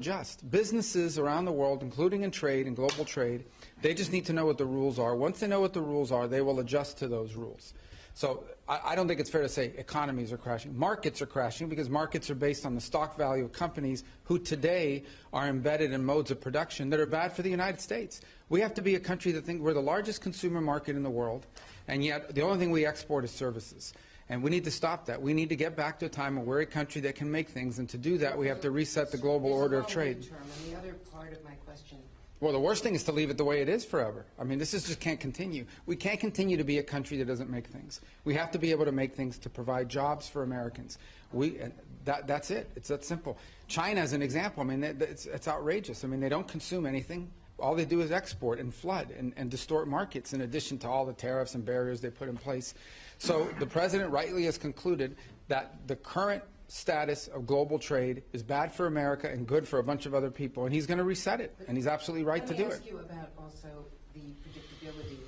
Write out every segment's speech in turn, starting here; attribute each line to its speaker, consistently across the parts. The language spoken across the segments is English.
Speaker 1: Just businesses around the world, including in trade and global trade, they just need to know what the rules are. Once they know what the rules are, they will adjust to those rules. So I don't think it's fair to say economies are crashing. Markets are crashing because markets are based on the stock value of companies who today are embedded in modes of production that are bad for the United States. We have to be a country that thinks we're the largest consumer market in the world, and yet the only thing we export is services. And we need to stop that. We need to get back to a time where we're a country that can make things, and to do that we have to reset the global order of trade.
Speaker 2: And the other part of my question.
Speaker 1: Well, the worst thing is to leave it the way it is forever. I mean, this just can't continue. We can't continue to be a country that doesn't make things. We have to be able to make things to provide jobs for Americans. That's it. It's that simple. China is an example. I mean, it's outrageous. I mean, they don't consume anything. All they do is export and flood and distort markets, in addition to all the tariffs and barriers they put in place. So the president rightly has concluded that the current status of global trade is bad for America and good for a bunch of other people, and he's going to reset it, and he's absolutely right to do it.
Speaker 2: Let me ask you about also the predictability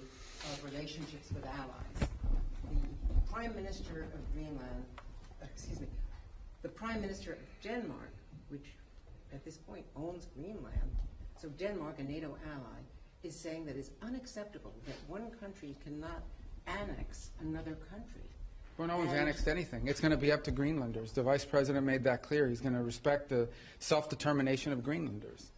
Speaker 2: of relationships with allies. The Prime Minister of Greenland, the Prime Minister of Denmark, which at this point owns Greenland, so Denmark, a NATO ally, is saying that it's unacceptable that one country cannot annex another country.
Speaker 1: Well, no one's annexed anything. It's going to be up to Greenlanders. The Vice President made that clear. He's going to respect the self-determination of Greenlanders.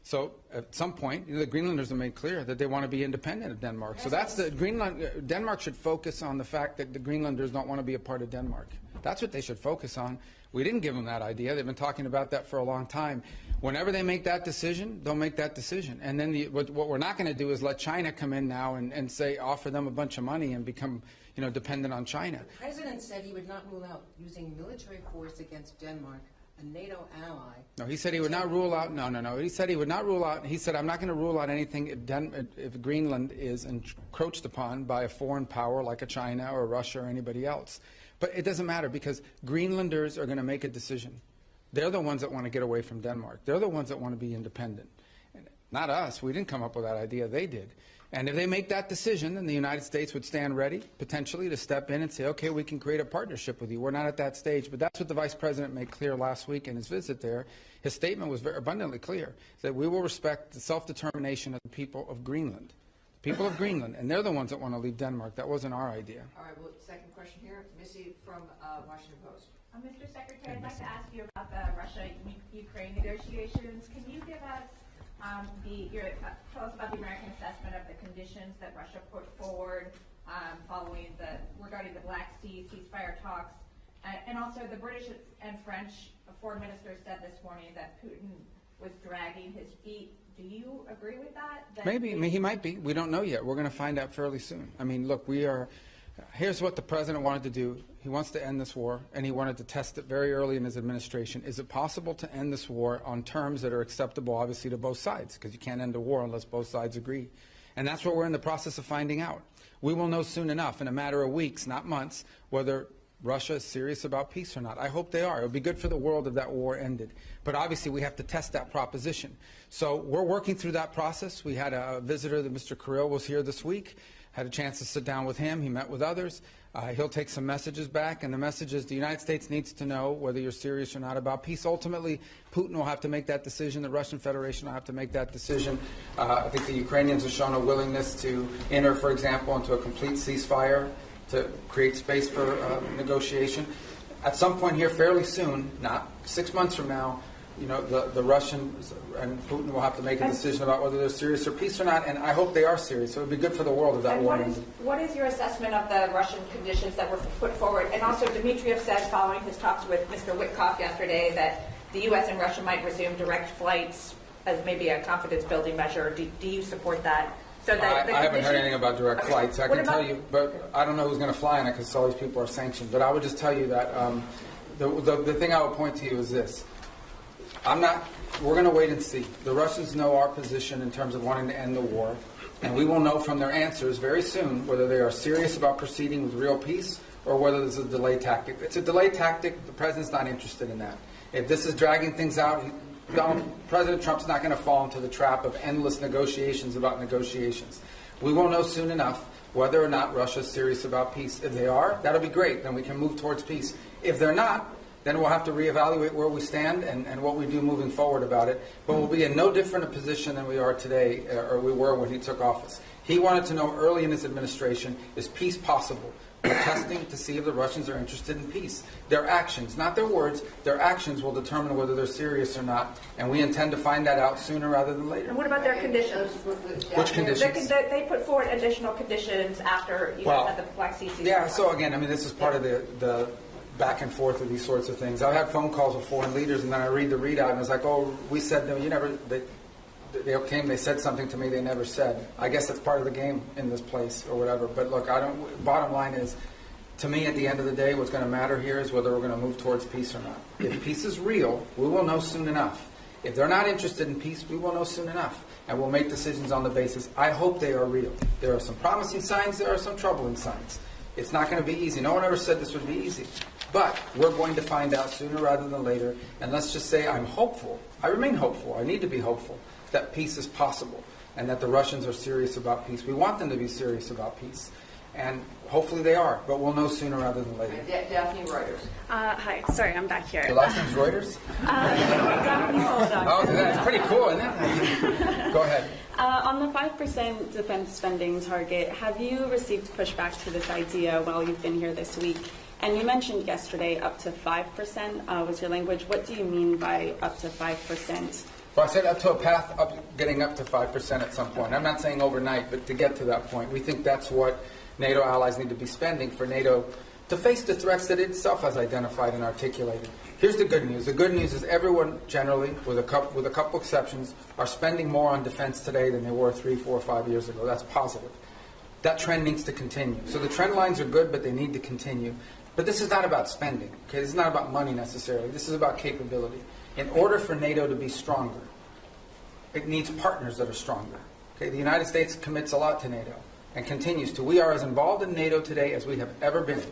Speaker 1: So at some point, the Greenlanders have made clear that they want to be independent of Denmark. So that's Denmark should focus on the fact that the Greenlanders don't want to be a part of Denmark. That's what they should focus on. We didn't give them that idea. They've been talking about that for a long time. Whenever they make that decision, they'll make that decision. And then what we're not going to do is let China come in now and say, offer them a bunch of money and become, dependent on China.
Speaker 2: The president said he would not rule out using military force against Denmark, a NATO ally.
Speaker 1: No, he said he would not rule out. No. He said he would not rule out. He said, I'm not going to rule out anything if Greenland is encroached upon by a foreign power like a China or Russia or anybody else. But it doesn't matter, because Greenlanders are going to make a decision. They're the ones that want to get away from Denmark. They're the ones that want to be independent. Not us. We didn't come up with that idea. They did. And if they make that decision, then the United States would stand ready, potentially, to step in and say, okay, we can create a partnership with you. We're not at that stage. But that's what the Vice President made clear last week in his visit there. His statement was very abundantly clear, that we will respect the self-determination of the people of Greenland. People of Greenland. And they're the ones that want to leave Denmark. That wasn't our idea.
Speaker 3: All right. Well, second question here. Missy from Washington Post.
Speaker 4: Mr. Secretary, I'd like to ask you about the Russia-Ukraine negotiations. Can you give us tell us about the American assessment of the conditions that Russia put forward regarding the Black Sea ceasefire talks, and also the British and French foreign ministers said this morning that Putin was dragging his feet. Do you agree with that?
Speaker 1: Maybe. I mean, he might be. We don't know yet. We're going to find out fairly soon. I mean, look, here's what the president wanted to do. He wants to end this war, and he wanted to test it very early in his administration. Is it possible to end this war on terms that are acceptable, obviously, to both sides? Because you can't end a war unless both sides agree. And that's what we're in the process of finding out. We will know soon enough, in a matter of weeks, not months, whether Russia is serious about peace or not. I hope they are. It would be good for the world if that war ended. But obviously, we have to test that proposition. So we're working through that process. We had a visitor, Mr. Kirill, was here this week. Had a chance to sit down with him. He met with others. He'll take some messages back, and the message is the United States needs to know whether you're serious or not about peace. Ultimately, Putin will have to make that decision. The Russian Federation will have to make that decision. I think the Ukrainians have shown a willingness to enter, for example, into a complete ceasefire to create space for negotiation. At some point here, fairly soon, not 6 months from now, the Russians and Putin will have to make a decision about whether they're serious or peace or not, and I hope they are serious. So it would be good for the world if that war ended.
Speaker 4: What is your assessment of the Russian conditions that were put forward? And also, Dmitriev said, following his talks with Mr. Witkoff yesterday, that the U.S. and Russia might resume direct flights as maybe a confidence-building measure. Do you support that? So that
Speaker 1: I haven't heard anything about direct flights. I can tell you, but I don't know who's going to fly on it because all these people are sanctioned. But I would just tell you that the thing I would point to you is this. We're going to wait and see. The Russians know our position in terms of wanting to end the war, and we will know from their answers very soon whether they are serious about proceeding with real peace or whether this is a delay tactic. If it's a delay tactic, the president's not interested in that. If this is dragging things out, President Trump's not going to fall into the trap of endless negotiations about negotiations. We will know soon enough whether or not Russia's serious about peace. If they are, that'll be great. Then we can move towards peace. If they're not, then we'll have to reevaluate where we stand and what we do moving forward about it. But we'll be in no different a position than we are today, or we were when he took office. He wanted to know early in his administration, is peace possible? We're testing to see if the Russians are interested in peace. Their actions, not their words, their actions will determine whether they're serious or not, and we intend to find that out sooner rather than later.
Speaker 4: And what about their conditions?
Speaker 1: Which conditions?
Speaker 4: They put forward additional conditions after you guys had the Black Sea ceasefire.
Speaker 1: Yeah, so again, I mean, this is part of the back and forth of these sorts of things. I've had phone calls with foreign leaders, and then I read the readout, and it's like, oh, we said, no, you never, they came, they said something to me they never said. I guess that's part of the game in this place or whatever. But look, bottom line is, to me, at the end of the day, what's going to matter here is whether we're going to move towards peace or not. If peace is real, we will know soon enough. If they're not interested in peace, we will know soon enough. And we'll make decisions on the basis. I hope they are real. There are some promising signs, there are some troubling signs. It's not going to be easy. No one ever said this would be easy. But we're going to find out sooner rather than later. And let's just say I'm hopeful. I remain hopeful. I need to be hopeful that peace is possible and that the Russians are serious about peace. We want them to be serious about peace. And hopefully they are, but we'll know sooner rather than later.
Speaker 3: Daphne Reuters.
Speaker 5: Hi, sorry, I'm back here.
Speaker 1: Your last name's Reuters? Oh, that's pretty cool, isn't it? Go ahead.
Speaker 5: On the 5% defense spending target, have you received pushback to this idea while you've been here this week? And you mentioned yesterday up to 5% was your language. What do you mean by up to 5%?
Speaker 1: Well, I said up to a path up, getting up to 5% at some point. I'm not saying overnight, but to get to that point. We think that's what NATO allies need to be spending for NATO to face the threats that it itself has identified and articulated. Here's the good news. The good news is everyone generally, with a couple exceptions, are spending more on defense today than they were 3, 4, 5 years ago. That's positive. That trend needs to continue. So the trend lines are good, but they need to continue. But this is not about spending. Okay? This is not about money necessarily. This is about capability. In order for NATO to be stronger, it needs partners that are stronger. Okay? The United States commits a lot to NATO and continues to. We are as involved in NATO today as we have ever been,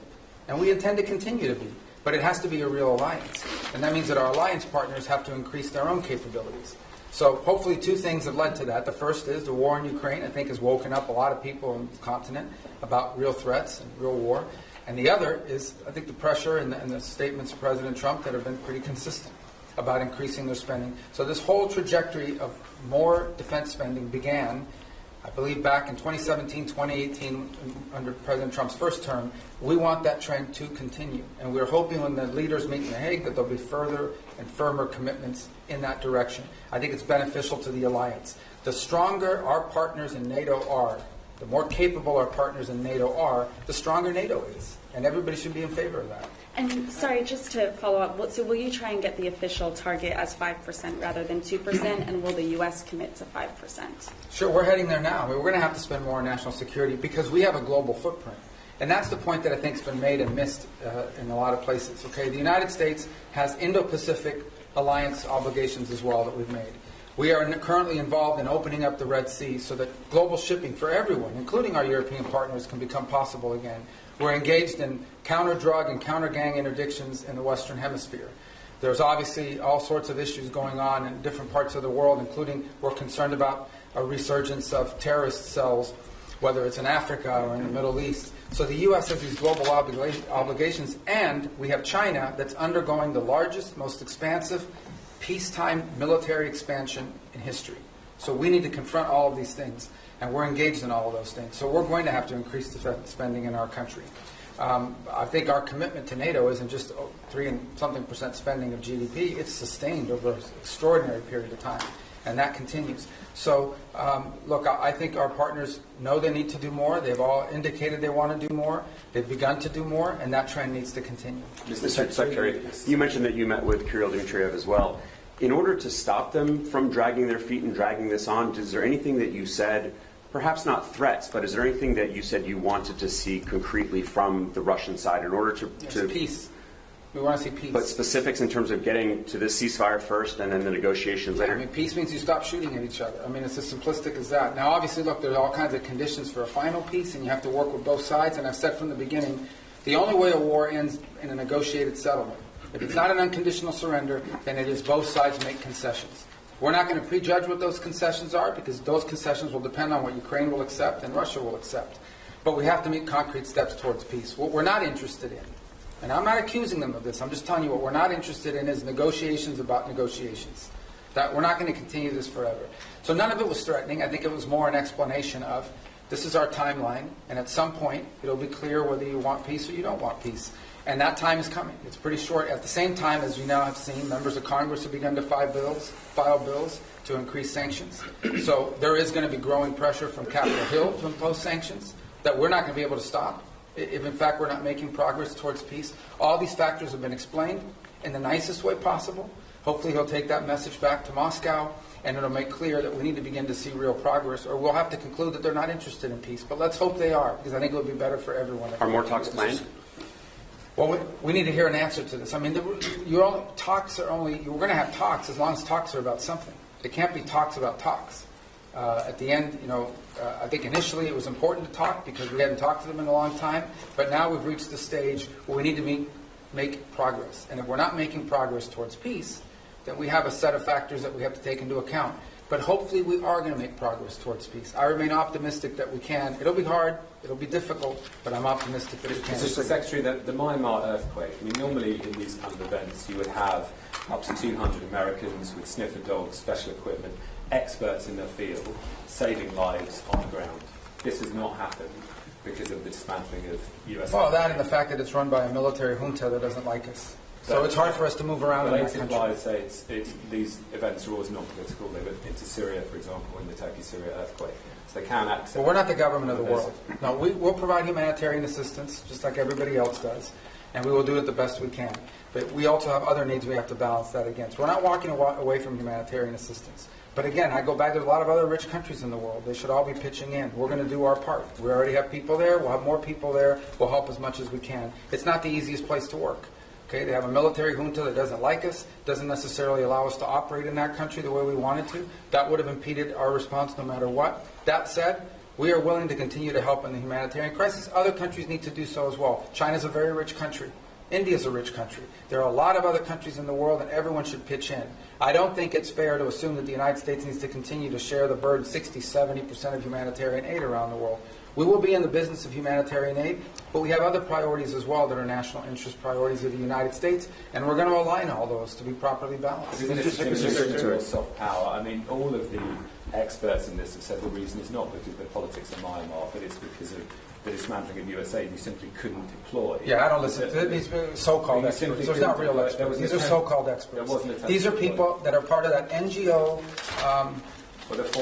Speaker 1: and we intend to continue to be. But it has to be a real alliance, and that means that our alliance partners have to increase their own capabilities. So hopefully 2 things have led to that. The first is the war in Ukraine, I think, has woken up a lot of people on the continent about real threats and real war. And the other is, I think, the pressure and the statements of President Trump that have been pretty consistent about increasing their spending. So this whole trajectory of more defense spending began, I believe, back in 2017, 2018, under President Trump's first term. We want that trend to continue. And we're hoping when the leaders meet in The Hague that there'll be further and firmer commitments in that direction. I think it's beneficial to the alliance. The stronger our partners in NATO are, the more capable our partners in NATO are, the stronger NATO is. And everybody should be in favor of that.
Speaker 5: And sorry, just to follow up, so will you try and get the official target as 5% rather than 2%, and will the U.S. commit to 5%?
Speaker 1: Sure, we're heading there now. We're going to have to spend more on national security because we have a global footprint. And that's the point that I think has been made and missed in a lot of places. Okay, the United States has Indo-Pacific alliance obligations as well that we've made. We are currently involved in opening up the Red Sea so that global shipping for everyone, including our European partners, can become possible again. We're engaged in counter-drug and counter-gang interdictions in the Western Hemisphere. There's obviously all sorts of issues going on in different parts of the world, including we're concerned about a resurgence of terrorist cells, whether it's in Africa or in the Middle East. So the U.S. has these global obligations, and we have China that's undergoing the largest, most expansive peacetime military expansion in history. So we need to confront all of these things, and we're engaged in all of those things. So we're going to have to increase defense spending in our country. I think our commitment to NATO isn't just 3-something% spending of GDP. It's sustained over an extraordinary period of time, and that continues. So, look, I think our partners know they need to do more. They've all indicated they want to do more. They've begun to do more, and that trend needs to continue.
Speaker 6: Mr. Secretary, you mentioned that you met with Kirill Dmitriev as well. In order to stop them from dragging their feet and dragging this on, is there anything that you said, perhaps not threats, but is there anything that you said you wanted to see concretely from the Russian side in order to
Speaker 1: peace. We want to see peace.
Speaker 6: But specifics in terms of getting to this ceasefire first and then the negotiations later?
Speaker 1: I mean, peace means you stop shooting at each other. I mean, it's as simplistic as that. Now, obviously, look, there's all kinds of conditions for a final peace, and you have to work with both sides. And I've said from the beginning, the only way a war ends in a negotiated settlement. If it's not an unconditional surrender, then it is both sides make concessions. We're not going to prejudge what those concessions are because those concessions will depend on what Ukraine will accept and Russia will accept. But we have to make concrete steps towards peace. What we're not interested in And I'm not accusing them of this. I'm just telling you what we're not interested in is negotiations about negotiations. That we're not going to continue this forever. So none of it was threatening. I think it was more an explanation of this is our timeline, and at some point it'll be clear whether you want peace or you don't want peace. And that time is coming. It's pretty short. At the same time, as you now have seen, members of Congress have begun to file bills to increase sanctions. So there is going to be growing pressure from Capitol Hill to impose sanctions that we're not going to be able to stop if in fact we're not making progress towards peace. All these factors have been explained in the nicest way possible. Hopefully he'll take that message back to Moscow, and it'll make clear that we need to begin to see real progress, or we'll have to conclude that they're not interested in peace. But let's hope they are, because I think it would be better for everyone.
Speaker 6: Are more talks planned?
Speaker 1: Well, we need to hear an answer to this. I mean, we're going to have talks as long as talks are about something. It can't be talks about talks. At the end, I think initially it was important to talk because we hadn't talked to them in a long time, but now we've reached the stage where we need to make progress. And if we're not making progress towards peace, then we have a set of factors that we have to take into account. But hopefully we are going to make progress towards peace. I remain optimistic that we can. It'll be hard, it'll be difficult, but I'm optimistic that we can.
Speaker 7: Mr. Secretary, the Myanmar earthquake, I mean, normally in these kind of events you would have up to 200 Americans with sniffer dogs, special equipment, experts in their field, saving lives on the ground. This has not happened because of the dismantling of U.S.
Speaker 1: Well, that and the fact that it's run by a military junta that doesn't like us. So it's hard for us to move around in that country.
Speaker 7: I'd say these events are always non-political. They went into Syria, for example, in the Turkey-Syria earthquake. So they can accept...
Speaker 1: Well, we're not the government of the world. No, we'll provide humanitarian assistance, just like everybody else does, and we will do it the best we can. But we also have other needs we have to balance that against. We're not walking away from humanitarian assistance. But again, I go back, there's a lot of other rich countries in the world. They should all be pitching in. We're going to do our part. We already have people there. We'll have more people there. We'll help as much as we can. It's not the easiest place to work. Okay, they have a military junta that doesn't like us, doesn't necessarily allow us to operate in that country the way we wanted to. That would have impeded our response no matter what. That said, we are willing to continue to help in the humanitarian crisis. Other countries need to do so as well. China's a very rich country. India's a rich country. There are a lot of other countries in the world, and everyone should pitch in. I don't think it's fair to assume that the United States needs to continue to share the burden, 60, 70% of humanitarian aid around the world. We will be in the business of humanitarian aid, but we have other priorities as well that are national interest priorities of the United States, and we're going to align all those to be properly balanced.
Speaker 7: Soft power. I mean, all of the experts in this have said the reason is not because of the politics of Myanmar, but it's because of the dismantling of USA. You simply couldn't deploy.
Speaker 1: Yeah, I don't listen to these so-called experts. So it's not real experts. These are so-called experts. These are people that are part of that NGO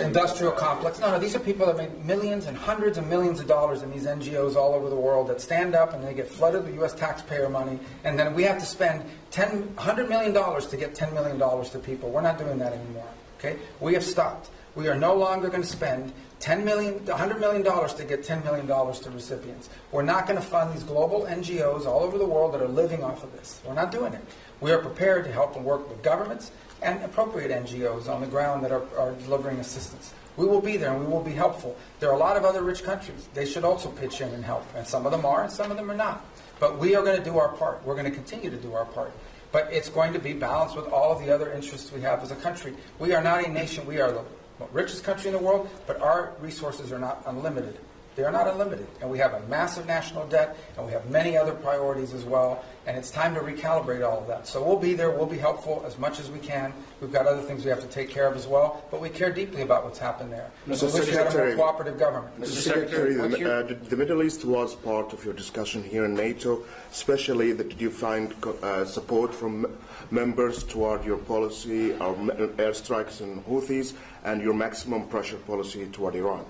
Speaker 1: industrial complex. No, these are people that make millions and hundreds of millions of dollars in these NGOs all over the world that stand up and they get flooded with U.S. taxpayer money, and then we have to spend $100 million to get $10 million to people. We're not doing that anymore. Okay? We have stopped. We are no longer going to spend $100 million to get $10 million to recipients. We're not going to fund these global NGOs all over the world that are living off of this. We're not doing it. We are prepared to help and work with governments and appropriate NGOs on the ground that are delivering assistance. We will be there and we will be helpful. There are a lot of other rich countries. They should also pitch in and help. And some of them are and some of them are not. But we are going to do our part. We're going to continue to do our part. But it's going to be balanced with all of the other interests we have as a country. We are not a nation. We are the richest country in the world, but our resources are not unlimited. They are not unlimited. And we have a massive national debt, and we have many other priorities as well, and it's time to recalibrate all of that. So we'll be there, we'll be helpful as much as we can. We've got other things we have to take care of as well, but we care deeply about what's happened there.
Speaker 8: Mr.
Speaker 1: We wish we had a more cooperative government.
Speaker 8: Mr. Secretary, the Middle East was part of your discussion here in NATO, especially that did you find support from members toward your policy of airstrikes and Houthis and your maximum pressure policy toward Iran?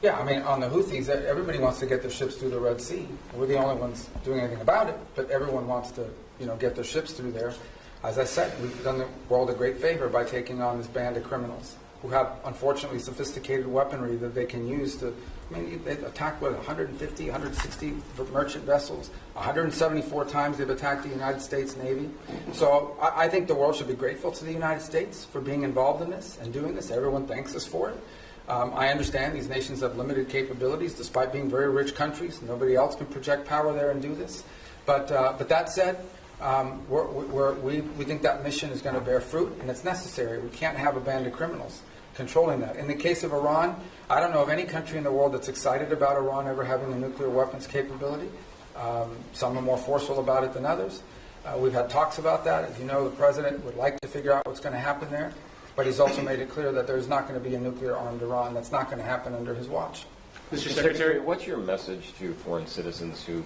Speaker 1: Yeah, I mean, on the Houthis, everybody wants to get their ships through the Red Sea. We're the only ones doing anything about it, but everyone wants to, get their ships through there. As I said, we've done the world a great favor by taking on this band of criminals who have, unfortunately, sophisticated weaponry that they can use to, they attacked, 150, 160 merchant vessels. 174 times they've attacked the United States Navy. So I think the world should be grateful to the United States for being involved in this and doing this. Everyone thanks us for it. I understand these nations have limited capabilities, despite being very rich countries. Nobody else can project power there and do this. But that said, we think that mission is going to bear fruit, and it's necessary. We can't have a band of criminals controlling that. In the case of Iran, I don't know of any country in the world that's excited about Iran ever having a nuclear weapons capability. Some are more forceful about it than others. We've had talks about that. As you know, the president would like to figure out what's going to happen there, but he's also made it clear that there's not going to be a nuclear-armed Iran. That's not going to happen under his watch.
Speaker 9: Mr. Secretary, what's your message to foreign citizens who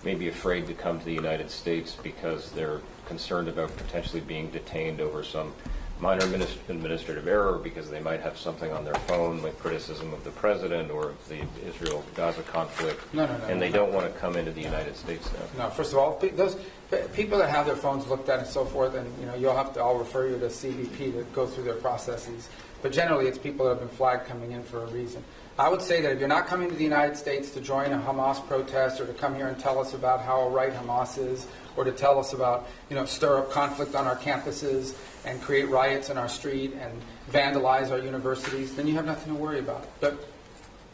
Speaker 9: may be afraid to come to the United States because they're concerned about potentially being detained over some minor administrative error, because they might have something on their phone with criticism of the president or of the Israel-Gaza conflict, and they don't want to come into the United States now?
Speaker 1: No, first of all, those people that have their phones looked at and so forth, and I'll refer you to CBP to go through their processes. But generally, it's people that have been flagged coming in for a reason. I would say that if you're not coming to the United States to join a Hamas protest or to come here and tell us about how right Hamas is, or to tell us about, stir up conflict on our campuses and create riots in our street and vandalize our universities, then you have nothing to worry about. But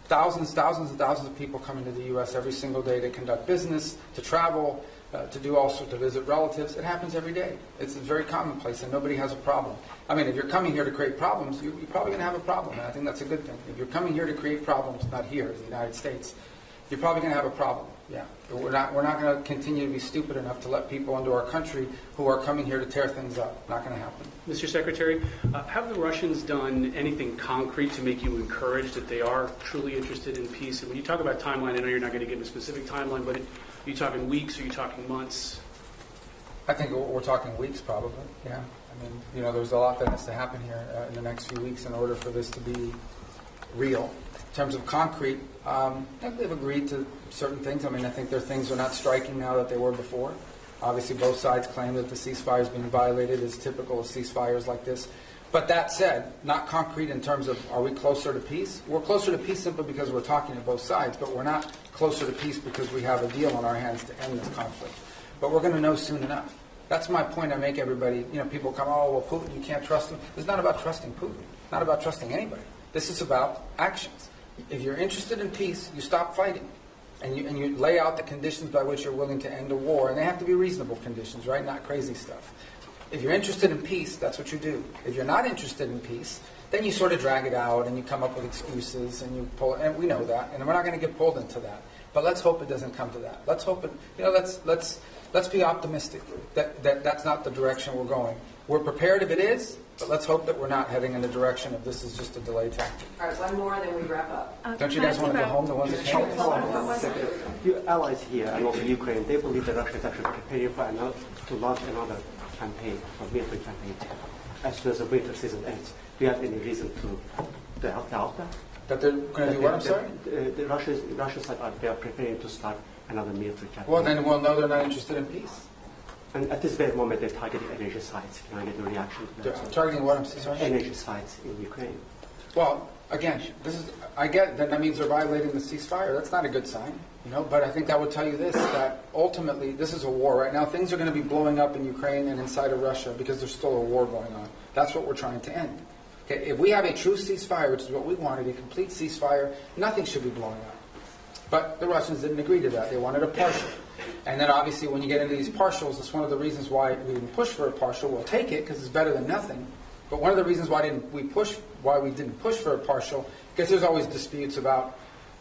Speaker 1: thousands and thousands of people come into the U.S. every single day to conduct business, to travel, to do all sorts, to visit relatives. It happens every day. It's very commonplace, and nobody has a problem. I mean, if you're coming here to create problems, you're probably going to have a problem, and I think that's a good thing. If you're coming here to create problems, not here, in the United States, you're probably going to have a problem. Yeah, but we're not going to continue to be stupid enough to let people into our country who are coming here to tear things up. Not going to happen.
Speaker 10: Mr. Secretary, have the Russians done anything concrete to make you encouraged that they are truly interested in peace? And when you talk about timeline, I know you're not going to give a specific timeline, but are you talking weeks? Are you talking months?
Speaker 1: I think we're talking weeks, probably. Yeah. I mean, there's a lot that has to happen here in the next few weeks in order for this to be real. In terms of concrete, I think they've agreed to certain things. I mean, I think their things are not striking now that they were before. Obviously, both sides claim that the ceasefire is being violated, as typical of ceasefires like this. But that said, not concrete in terms of are we closer to peace? We're closer to peace simply because we're talking to both sides, but we're not closer to peace because we have a deal on our hands to end this conflict. But we're going to know soon enough. That's my point I make everybody. People come, oh, well, Putin, you can't trust him. It's not about trusting Putin. It's not about trusting anybody. This is about actions. If you're interested in peace, you stop fighting. And you lay out the conditions by which you're willing to end a war. And they have to be reasonable conditions, right? Not crazy stuff. If you're interested in peace, that's what you do. If you're not interested in peace, then you sort of drag it out and you come up with excuses and you pull, and we know that, and we're not going to get pulled into that. But let's hope it doesn't come to that. Let's hope it, let's be optimistic that that's not the direction we're going. We're prepared if it is, but let's hope that we're not heading in the direction of this is just a delay tactic.
Speaker 3: All right, one more, then we wrap up.
Speaker 1: Don't you guys want to go home, the ones that came?
Speaker 11: Your allies here and also Ukraine, they believe that Russia is actually preparing to launch another campaign, a military campaign, as soon as the winter season ends. Do you have any reason to help that?
Speaker 1: That they're going to do what, I'm sorry?
Speaker 11: The Russians they are preparing to start another military campaign.
Speaker 1: Well, then we'll know they're not interested in peace.
Speaker 11: And at this very moment, they're targeting energy sites. Can I get a reaction to that?
Speaker 1: Targeting what, I'm sorry?
Speaker 11: Energy sites in Ukraine.
Speaker 1: Well, again, I get that means they're violating the ceasefire. That's not a good sign, But I think that would tell you this, that ultimately this is a war. Right now, things are going to be blowing up in Ukraine and inside of Russia because there's still a war going on. That's what we're trying to end. Okay, if we have a true ceasefire, which is what we wanted, a complete ceasefire, nothing should be blowing up. But the Russians didn't agree to that. They wanted a partial. And then obviously when you get into these partials, it's one of the reasons why we didn't push for a partial. We'll take it because it's better than nothing. But one of the reasons why we didn't push for a partial, because there's always disputes about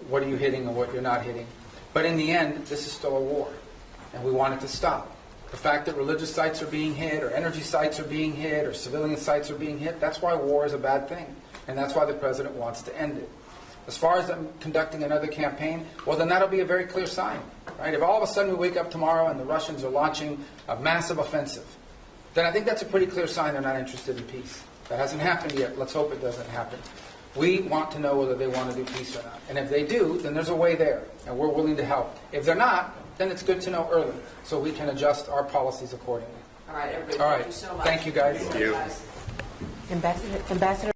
Speaker 1: what are you hitting and what you're not hitting. But in the end, this is still a war. And we want it to stop. The fact that religious sites are being hit, or energy sites are being hit, or civilian sites are being hit, that's why war is a bad thing. And that's why the president wants to end it. As far as them conducting another campaign, well, then that'll be a very clear sign. Right? If all of a sudden we wake up tomorrow and the Russians are launching a massive offensive, then I think that's a pretty clear sign they're not interested in peace. That hasn't happened yet. Let's hope it doesn't happen. We want to know whether they want to do peace or not. And if they do, then there's a way there, and we're willing to help. If they're not, then it's good to know early so we can adjust our policies accordingly.
Speaker 3: All right, everybody,
Speaker 1: all right.
Speaker 3: Thank you so much.
Speaker 1: Thank you, guys.
Speaker 3: Thank you.
Speaker 2: Ambassador